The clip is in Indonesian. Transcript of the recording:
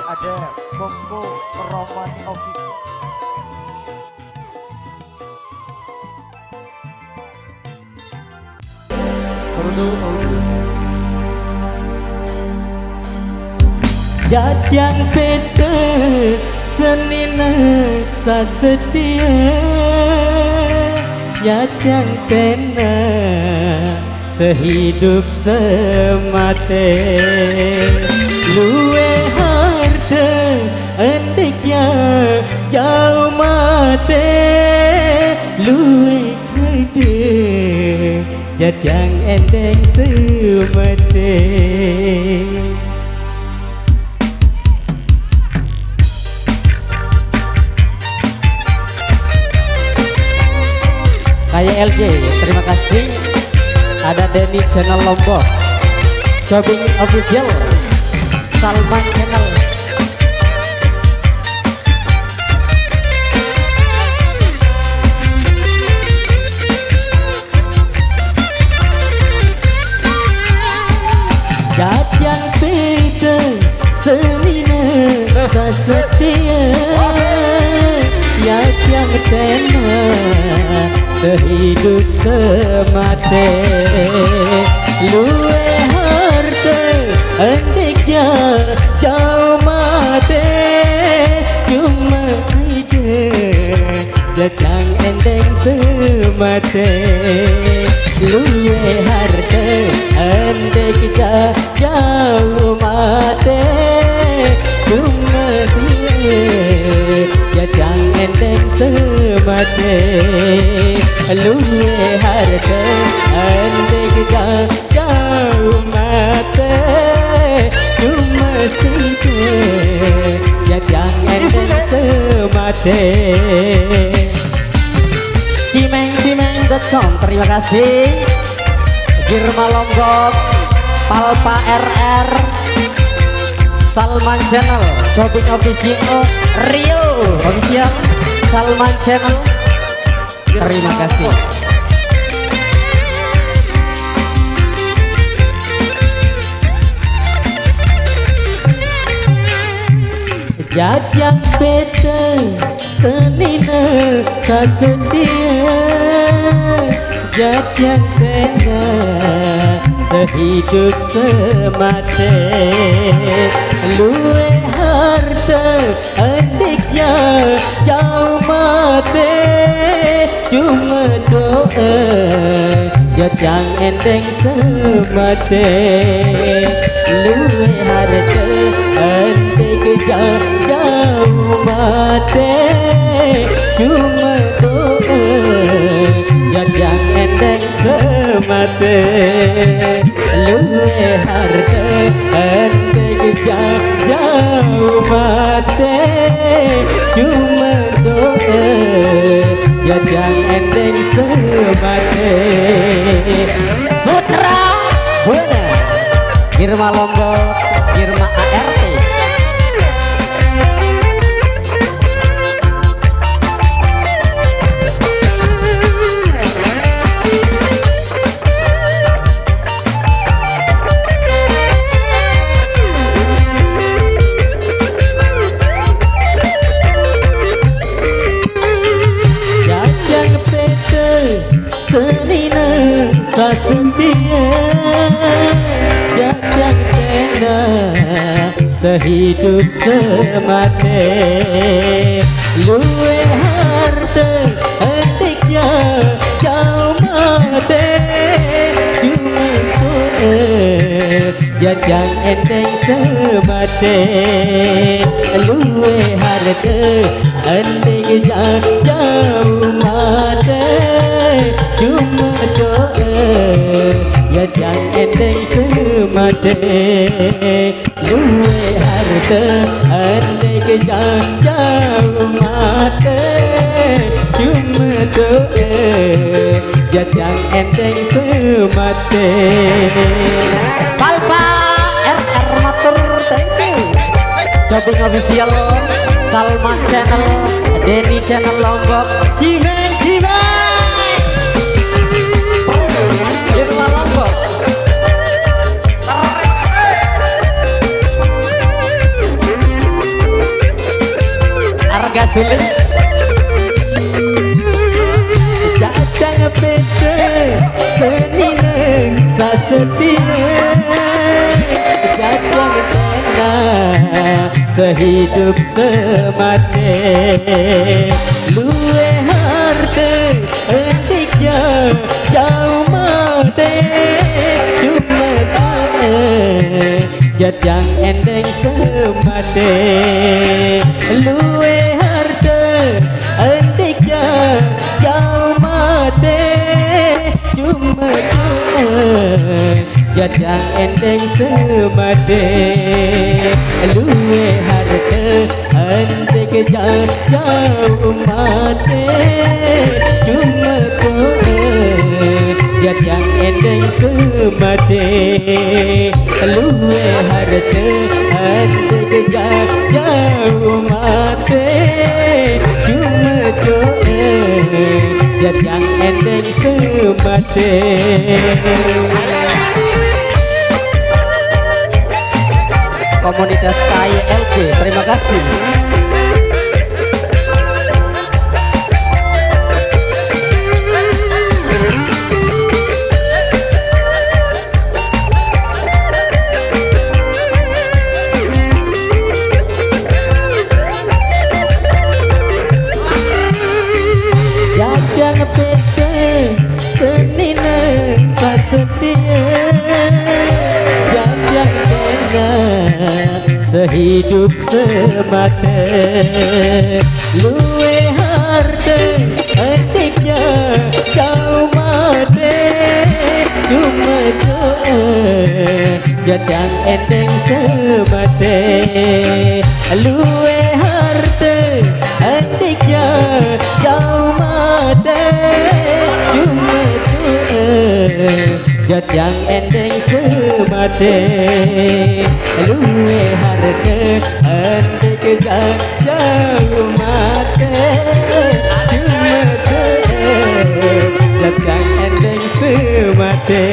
ada Koko Romani Official. Jajang pete senina sasetia, jajang pena sehidup semate. Luwe harta endeknya jauh mate, luwe gede jajang endeng semate. Kayak LJ, terima kasih. Ada Denny Channel Lombok, Cobing Official, Salman Channel. Jajang pete senina sesetia, jajang tena sehidup semate. Luwe harta endeknya jauh mate, cuma ide jajang endeng semate. Luwe harta endeknya jauh mate, cuma ide jajang endeng semate. Luwe harta endeknya jauh mate, cuma sike jajang endeng semate. Cimeng.com, terima kasih. Girma Lombok, Palpa RR, Salman Channel, Cobing Official, Rio Official, Salman Channel. Terima kasih. Jajang pete senina sasetia, jajang tena sehidup semate. Luwe harta endeknya jauh mate, cuma doa jajang endeng semate. Luwe harta endeknya jauh mate, cuma doa jajang endeng semate. Luwe harta endeknya jauh mate, cuma doa jajang endeng semate. Putra Buna, Girma Lombok, Girma ART. Senina sasetia, jajang tena sehidup semate. Luwe harta endeknya jauh mate, cuma doa jajang endeng semate. Luwe harta endeknya jauh mate, cuma doa jajang endeng semate. Luwe harta endeknya jauh mate, cuma doa jajang endeng semate. Palpa RR matur thank you. Cobing Official, Salman Channel, Denny Channel Lombok, Cimeng. Girma Lombok. sulit jajang beda seni neng sasetia jajang cena sehidup semati luwe harta entik jauh mati cuma jajang endeng semati luwe harta entik jauh mati cuma jadang endeng semade luwe harta entik jauh mati cuma jadang endeng semade luwe harta entik jauh mati cuma jadang endeng semade. Komunitas KYLC, terima kasih. Jajang beda seni nesa setia jajang beda sehidup semata luwe harta entiknya kau mati cuma jadang endeng semata luwe harta entiknya kau mati cuma jadang endeng semate luwe harta entik jauh mati cuma jadang endeng semate.